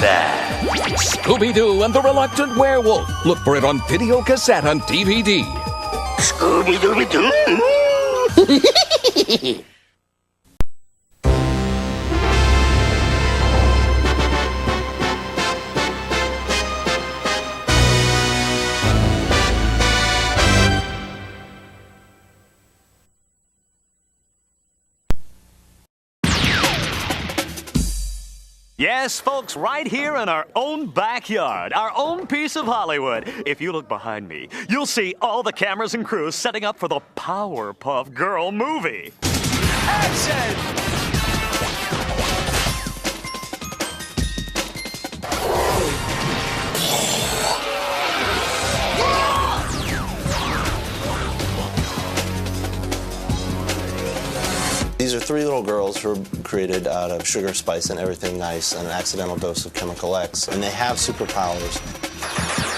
Bad. Scooby-Doo and the Reluctant Werewolf. Look for it on video cassette and DVD. Scooby-Dooby-Doo. Yes, folks, right here in our own backyard, our own piece of Hollywood. If you look behind me, you'll see all the cameras and crews setting up for the Powerpuff Girl movie. Action! These are three little girls who are created out of sugar, spice, and everything nice, and an accidental dose of Chemical X, and they have superpowers.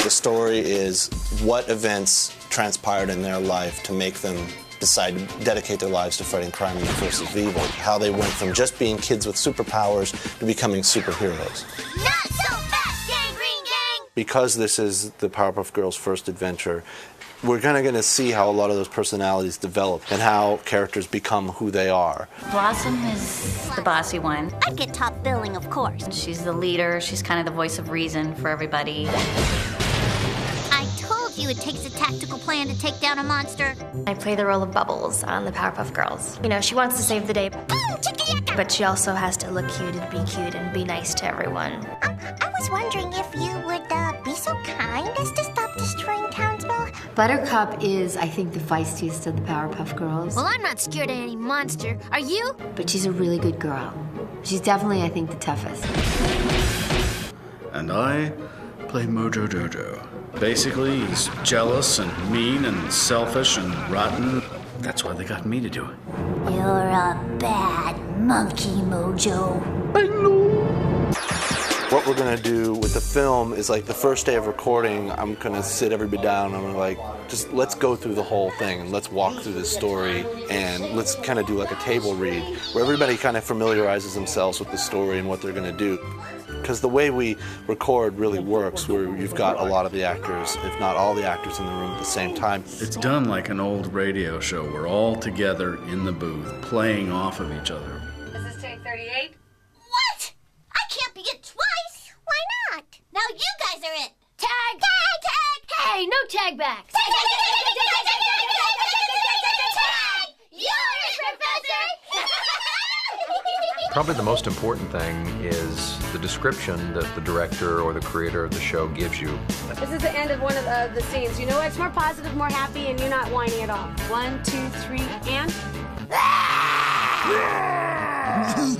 The story is what events transpired in their life to make them decide to dedicate their lives to fighting crime and the forces of evil. How they went from just being kids with superpowers to becoming superheroes. Not so fast, Gang Green Gang! Because this is the Powerpuff Girls' first adventure, we're kind of see how a lot of those personalities develop and how characters become who they are. Blossom is the bossy one. I'd get top billing, of course. She's the leader. She's kind of the voice of reason for everybody. I told you it takes a tactical plan to take down a monster. I play the role of Bubbles on the Powerpuff Girls. You know, she wants to save the day, but she also has to look cute and be nice to everyone. I was wondering if you would be so kind as to stop destroying Townsville. Buttercup is, I think, the feistiest of the Powerpuff Girls. Well, I'm not scared of any monster. Are you? But she's a really good girl. She's definitely, I think, the toughest. And I play Mojo Jojo. Basically, he's jealous and mean and selfish and rotten. That's why they got me to do it. You're a bad monkey, Mojo. I know. What we're gonna do with the film is, like, the first day of recording, I'm gonna sit everybody down and I'm gonna, like, just let's go through the whole thing and let's walk through this story and let's kind of do like a table read where everybody kind of familiarizes themselves with the story and what they're gonna do. Because the way we record really works, where you've got a lot of the actors, if not all the actors, in the room at the same time. It's done like an old radio show. We're all together in the booth, playing off of each other. Is this take 38? What? I can't be it twice. Why not? Now you guys are it. Tag! Tag! Tag! Hey, no tag backs! Tag! Tag! Tag! Tag! You're it, Professor! Probably the most important thing is the description that the director or the creator of the show gives you. This is the end of one of the scenes. You know what? It's more positive, more happy, and you're not whining at all. 1, 2, 3, and...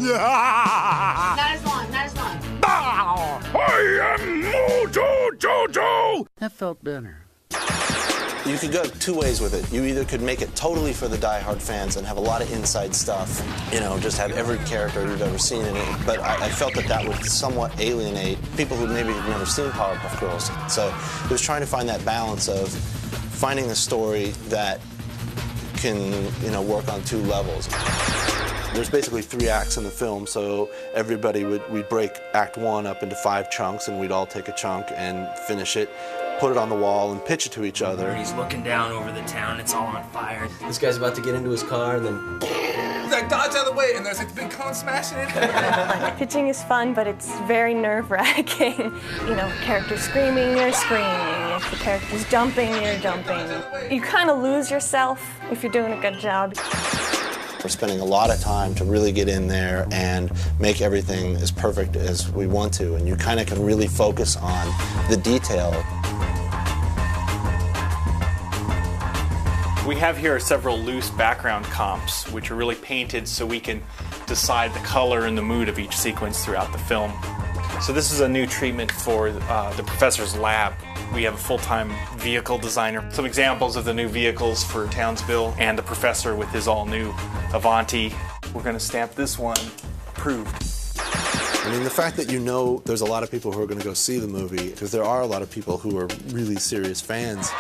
Not as long, not as long. I am Mojo Jojo! That felt better. You could go two ways with it. You either could make it totally for the diehard fans and have a lot of inside stuff, you know, just have every character you've ever seen in it. But I felt that that would somewhat alienate people who maybe have never seen Powerpuff Girls. So it was trying to find that balance of finding a story that can, you know, work on two levels. There's basically 3 acts in the film, so everybody we'd break Act 1 up into 5 chunks, and we'd all take a chunk and finish it, put it on the wall, and pitch it to each other. He's looking down over the town, it's all on fire. This guy's about to get into his car, and then... He's like, dodge out of the way, and there's like the big cone smashing it. Pitching is fun, but it's very nerve-wracking. You know, characters screaming, you're screaming. If the character's jumping, you're jumping. You kind of lose yourself if you're doing a good job. We're spending a lot of time to really get in there and make everything as perfect as we want to, and you kind of can really focus on the detail. We have here several loose background comps, which are really painted so we can decide the color and the mood of each sequence throughout the film. So this is a new treatment for the professor's lab. We have a full-time vehicle designer. Some examples of the new vehicles for Townsville and the professor with his all-new Avanti. We're going to stamp this one approved. I mean, the fact that you know there's a lot of people who are going to go see the movie, because there are a lot of people who are really serious fans.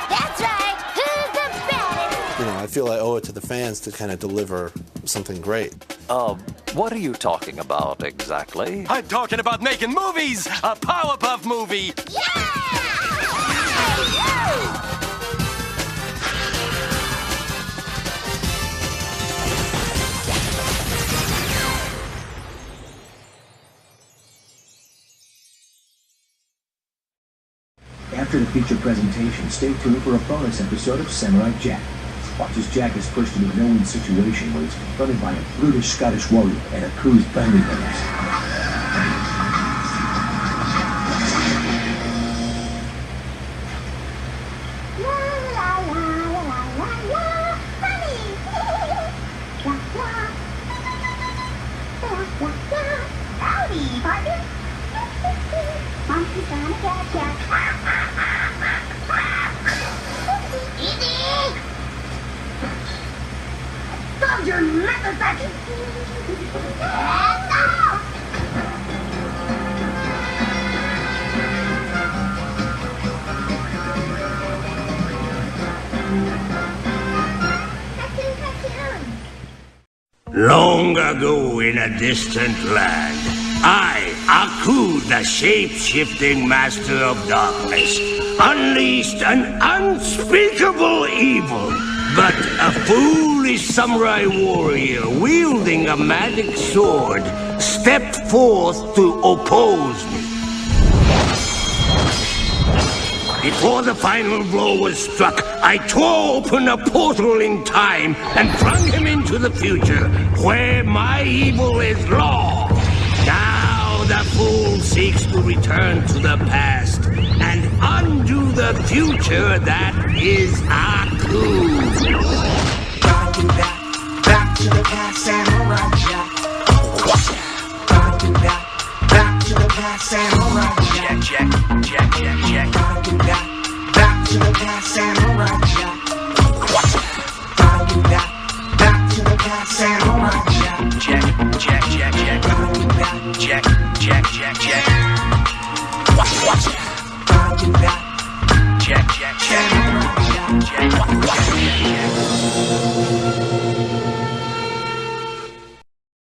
That's right. Who's the baddest? I feel I owe it to the fans to kind of deliver something great. What are you talking about exactly? I'm talking about making movies! A Powerpuff movie! After the feature presentation, stay tuned for a bonus episode of Samurai Jack. Watch as Jack is pushed into a no-win situation where he's confronted by a brutish Scottish warrior and a crew's bounty hunters. Howdy, partner. Monkey's gonna catch ya. Easy! Stop your little buddy! Long ago in a distant land, I, Aku, the shape-shifting master of darkness, unleashed an unspeakable evil. But a foolish samurai warrior wielding a magic sword stepped forth to oppose me. Before the final blow was struck, I tore open a portal in time and flung him into the future, where my evil is law. Now the fool seeks to return to the past and undo the future that is Aku. Gotta do that, back to the past, Samurai Jack. Gotta do that, back to the past, Samurai Jack. Jack. Gotta do that, back to the past, Samurai Jack. Gotta do that, back to the past, Samurai Jack. Jack. Gotta do that, Jack. Gotta do that, Jack. Samurai Jack.